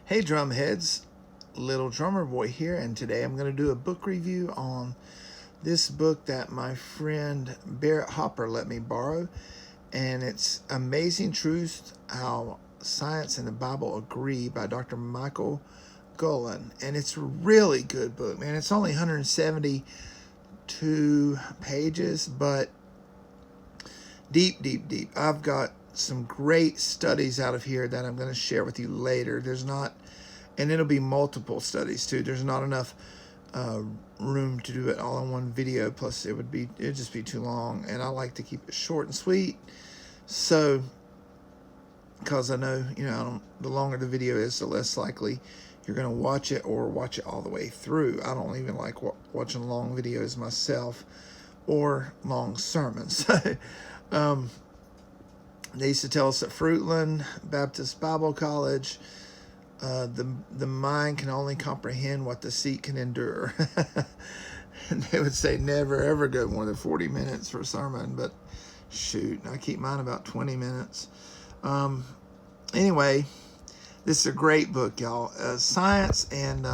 Hey drumheads, Little Drummer Boy here, and today I'm going to do a book review on this book that my friend Barrett Hopper let me borrow, and it's Amazing Truths How Science and the Bible Agree by Dr. Michael Guillen, and it's a really good book, man. It's only 172 pages, but deep. I've got some great studies out of here that I'm going to share with you later. And it'll be multiple studies too. There's not enough room to do it all in one video. Plus, it'd just be too long, and I like to keep it short and sweet. So, because I know, the longer the video is, the less likely you're going to watch it or watch it all the way through. I don't even like watching long videos myself or long sermons. They used to tell us at Fruitland Baptist Bible College, the mind can only comprehend what the seat can endure. And they would say never ever go more than 40 minutes for a sermon, but shoot, I keep mine about 20 minutes. Anyway, this is a great book, y'all. Science and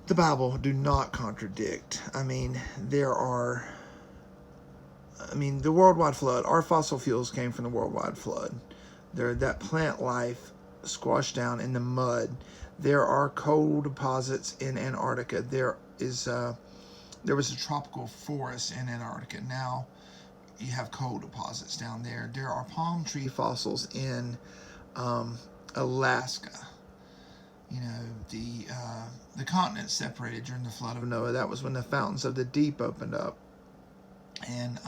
the Bible do not contradict. The worldwide flood, our fossil fuels came from the worldwide flood. That plant life squashed down in the mud. There are coal deposits in Antarctica. There was a tropical forest in Antarctica. Now you have coal deposits down there. There are palm tree fossils in Alaska. The continent separated during the flood of Noah. That was when the fountains of the deep opened up. And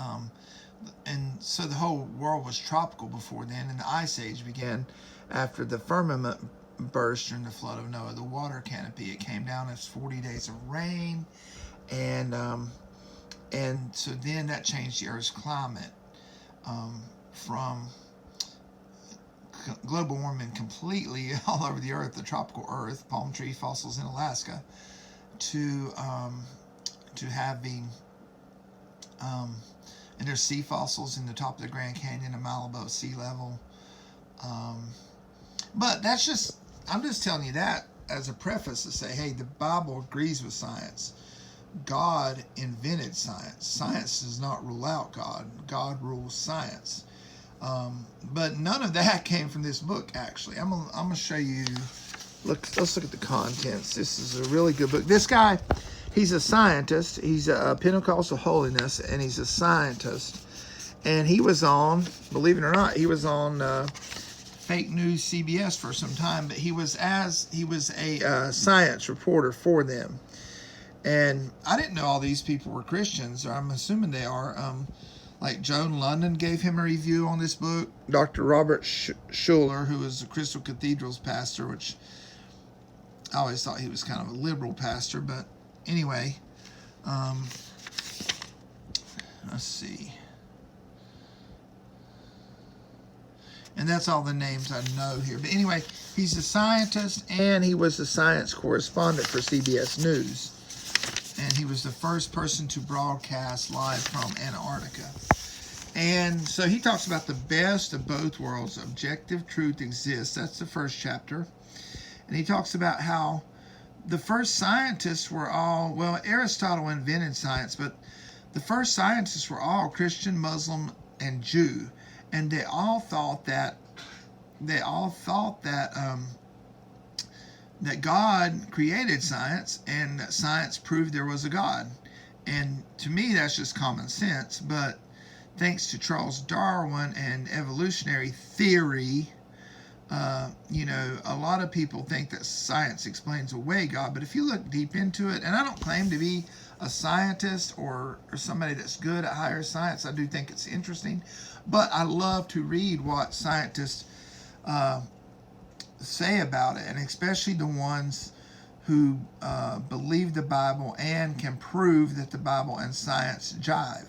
so the whole world was tropical before then, and the ice age began after the firmament burst during the flood of Noah. The water canopy, it came down as 40 days of rain, and so then that changed the Earth's climate from global warming completely all over the Earth, the tropical Earth, palm tree fossils in Alaska, to having and there's sea fossils in the top of the Grand Canyon, a mile above sea level. But I'm just telling you that as a preface to say, hey, the Bible agrees with science. God invented science. Science does not rule out God. God rules science. But none of that came from this book, actually. I'm gonna show you. Let's look at the contents. This is a really good book. This guy, he's a scientist. He's a Pentecostal holiness, and he's a scientist. And he was on, believe it or not, he was on fake news CBS for some time. But he was a science reporter for them. And I didn't know all these people were Christians, or I'm assuming they are. Like Joan London gave him a review on this book. Dr. Robert Schuller, who is the Crystal Cathedral's pastor, which I always thought he was kind of a liberal pastor, but anyway, let's see. And that's all the names I know here. But anyway, he's a scientist, and he was a science correspondent for CBS News. And he was the first person to broadcast live from Antarctica. And so he talks about the best of both worlds. Objective truth exists. That's the first chapter. And he talks about how the first scientists were Aristotle invented science, but the first scientists were all Christian, Muslim, and Jew. And they all thought that God created science, and that science proved there was a God. And to me, that's just common sense. But thanks to Charles Darwin and evolutionary theory, a lot of people think that science explains away God. But if you look deep into it, and I don't claim to be a scientist or somebody that's good at higher science, I do think it's interesting. But I love to read what scientists say about it, and especially the ones who believe the Bible and can prove that the Bible and science jive.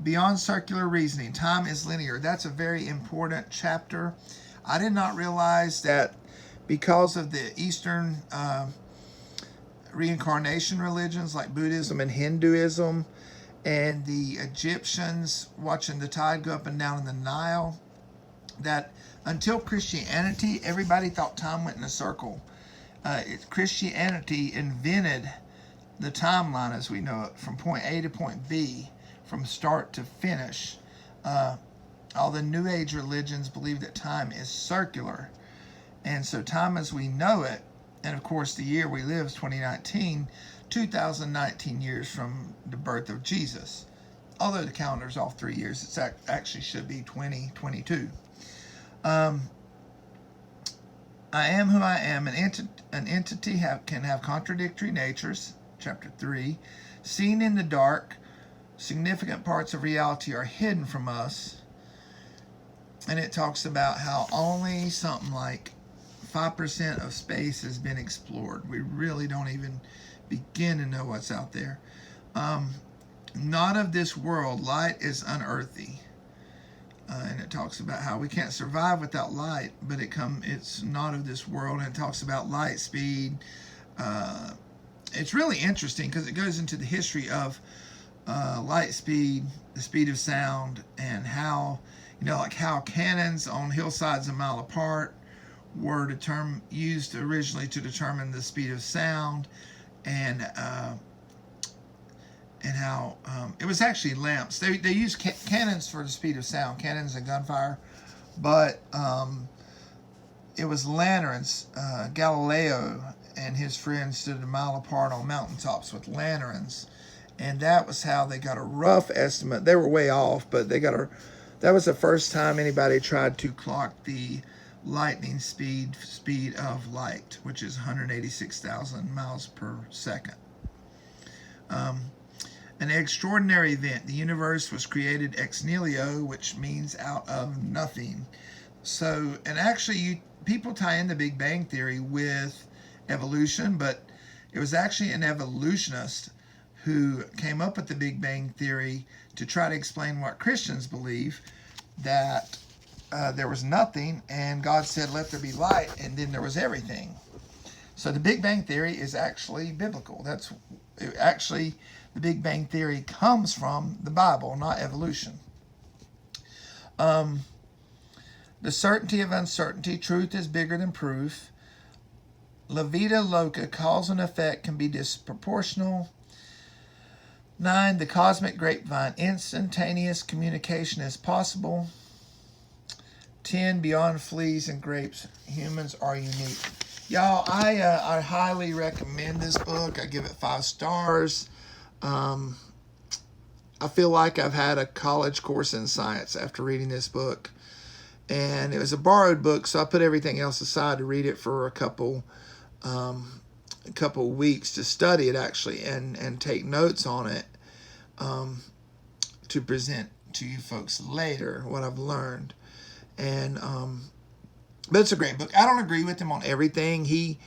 Beyond circular reasoning, time is linear. That's a very important chapter. I did not realize that because of the Eastern reincarnation religions like Buddhism and Hinduism, and the Egyptians watching the tide go up and down in the Nile, that until Christianity, everybody thought time went in a circle. Christianity invented the timeline as we know it, from point A to point B, from start to finish. All the New Age religions believe that time is circular. And so time as we know it, and of course the year we live is 2019, 2019 years from the birth of Jesus. Although the calendar's off 3 years, it actually should be 2022. I am who I am. An entity can have contradictory natures, chapter 3. Seen in the dark, significant parts of reality are hidden from us. And it talks about how only something like 5% of space has been explored. We really don't even begin to know what's out there. Not of this world. Light is unearthly. And it talks about how we can't survive without light, but it's not of this world. And it talks about light speed. It's really interesting because it goes into the history of light speed, the speed of sound, and how, like how cannons on hillsides a mile apart were used originally to determine the speed of sound, and how it was actually lamps. They used cannons for the speed of sound, cannons and gunfire, but it was lanterns. Galileo and his friends stood a mile apart on mountaintops with lanterns, and that was how they got a rough estimate. They were way off, but that was the first time anybody tried to clock the lightning speed of light, which is 186,000 miles per second. An extraordinary event. The universe was created ex nihilo, which means out of nothing. So, and actually, people tie in the Big Bang Theory with evolution, but it was actually an evolutionist who came up with the Big Bang Theory to try to explain what Christians believe, that there was nothing, and God said, let there be light, and then there was everything. So the Big Bang Theory is actually biblical. The Big Bang Theory comes from the Bible, not evolution. The certainty of uncertainty. Truth is bigger than proof. La vida loca. Cause and effect can be disproportional. 9. The cosmic grapevine. Instantaneous communication is possible. 10. Beyond fleas and grapes, humans are unique. Y'all, I highly recommend this book. I give it 5 stars. I feel like I've had a college course in science after reading this book. And it was a borrowed book, so I put everything else aside to read it for a couple weeks to study it, actually, and take notes on it, to present to you folks later what I've learned. And but it's a great book. I don't agree with him on everything. He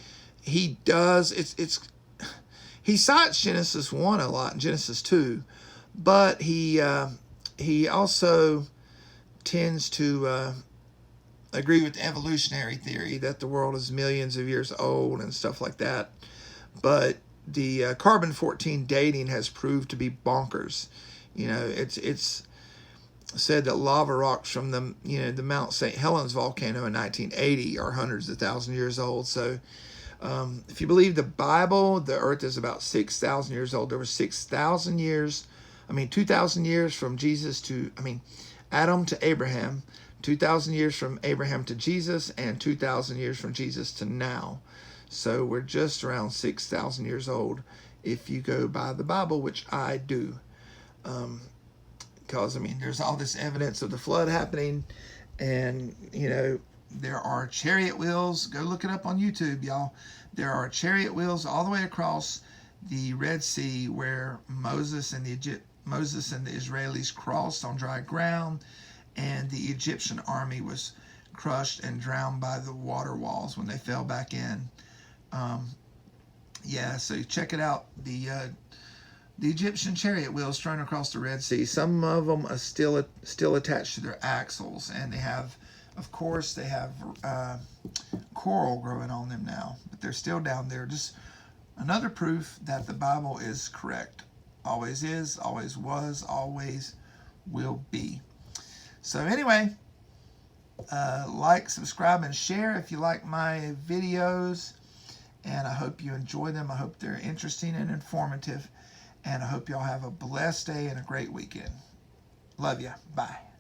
cites Genesis 1 a lot and Genesis 2, but he also tends to agree with the evolutionary theory that the world is millions of years old and stuff like that. But the carbon-14 dating has proved to be bonkers. It's said that lava rocks from the Mount St. Helens volcano in 1980 are hundreds of thousands of years old. So if you believe the Bible, the earth is about 6,000 years old. There was 2,000 years from Adam to Abraham, 2,000 years from Abraham to Jesus, and 2,000 years from Jesus to now. So we're just around 6,000 years old if you go by the Bible, which I do. Because, there's all this evidence of the flood happening, and, there are chariot wheels. Go look it up on YouTube, y'all. There are chariot wheels all the way across the Red Sea where Moses and the Israelis crossed on dry ground, and the Egyptian army was crushed and drowned by the water walls when they fell back in. So check it out. The Egyptian chariot wheels thrown across the Red Sea. Some of them are still attached to their axles, and they have coral growing on them now, but they're still down there. Just another proof that the Bible is correct. Always is, always was, always will be. So anyway, Like, subscribe, and share if you like my videos. And I hope you enjoy them. I hope they're interesting and informative. And I hope y'all have a blessed day and a great weekend. Love ya. Bye.